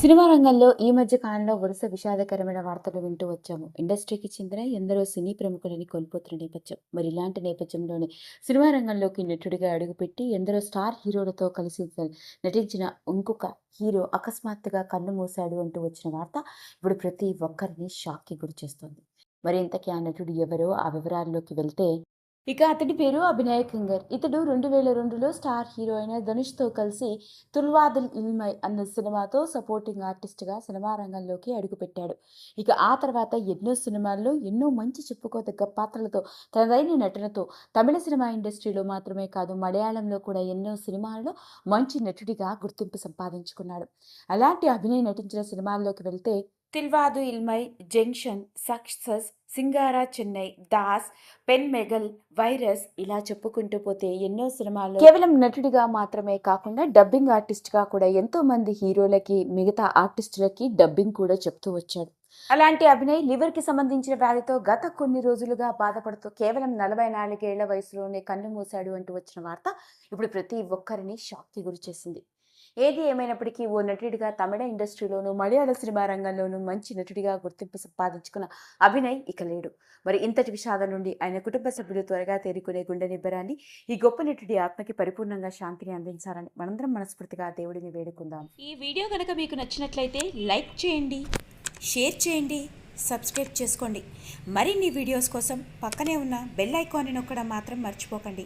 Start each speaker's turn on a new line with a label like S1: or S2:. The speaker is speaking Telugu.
S1: సినిమా రంగంలో ఈ మధ్య కాలంలో వరుస విషాదకరమైన వార్తలు వింటూ వచ్చాము. ఇండస్ట్రీకి చెందిన ఎందరో సినీ ప్రముఖులని కోల్పోతున్న నేపథ్యం. మరి ఇలాంటి నేపథ్యంలోనే సినిమా రంగంలోకి నటుడిగా అడుగుపెట్టి ఎందరో స్టార్ హీరోలతో కలిసి నటించిన ఇంకొక హీరో అకస్మాత్తుగా కన్ను మూశాడు అంటూ వచ్చిన వార్త ఇప్పుడు ప్రతి ఒక్కరిని షాక్‌కి గురిచేస్తోంది. మరి ఇంతకీ ఆ నటుడు ఎవరో ఆ వివరాల్లోకి వెళ్తే అతడి పేరు అభినయ్ కింగర్. ఇతడు 2002లో స్టార్ హీరో అయిన ధనుష్‌తో కలిసి 'తుల్వాదల్ ఇల్మై' అన్న సినిమాతో సపోర్టింగ్ ఆర్టిస్ట్‌గా సినిమా రంగంలోకి అడుగుపెట్టాడు. ఆ తర్వాత ఎన్నో సినిమాల్లో ఎన్నో మంచి చెప్పుకోదగ్గ పాత్రలతో తనదైన నటనతో తమిళ సినిమా ఇండస్ట్రీలో మాత్రమే కాదు మలయాళంలో కూడా ఎన్నో సినిమాల్లో మంచి నటుడిగా గుర్తింపు సంపాదించుకున్నాడు. అలాంటి అభినయ్ నటించిన సినిమాల్లోకి వెళ్తే 'Thulluvadho Ilamai', 'junction', 'success', 'Singara Chennai', 'Dass', 'Pen Magal', 'virus' ఇలా చెప్పుకుంటూ పోతే ఎన్నో సినిమాల్లో కేవలం నటుడిగా మాత్రమే కాకుండా డబ్బింగ్ ఆర్టిస్ట్‌గా కూడా ఎంతో మంది హీరోలకి, మిగతా ఆర్టిస్టులకి డబ్బింగ్ కూడా చెప్తూ వచ్చాడు. అలాంటి అభినయ్ లివర్‌కి సంబంధించిన వ్యాధితో గత కొన్ని రోజులుగా బాధపడుతూ కేవలం 44 ఏళ్ల వయసులోనే కన్ను మూశాడు అంటూ వచ్చిన వార్త ఇప్పుడు ప్రతి ఒక్కరిని షాక్‌కి గురిచేసింది. ఏది ఏమైనప్పటికీ ఓ నటుడిగా తమిళ ఇండస్ట్రీలోనూ, మలయాళ సినిమా రంగంలోనూ మంచి నటుడిగా గుర్తింపు సంపాదించుకున్న అభినయ్ ఇక లేడు. మరి ఇంతటి విషాదం నుండి ఆయన కుటుంబ సభ్యులు త్వరగా తేరుకునే గుండె నిబ్బరాన్ని, ఈ గొప్ప నటుడి ఆత్మకి పరిపూర్ణంగా శాంతిని అందించాలని మనందరం మనస్ఫూర్తిగా దేవుడిని వేడుకుందాం.
S2: ఈ వీడియో కనుక మీకు నచ్చినట్లయితే లైక్ చేయండి, షేర్ చేయండి, సబ్స్క్రైబ్ చేసుకోండి. మరిన్ని వీడియోస్ కోసం పక్కనే ఉన్న బెల్ ఐకాన్ని నొక్కడం మాత్రం మర్చిపోకండి.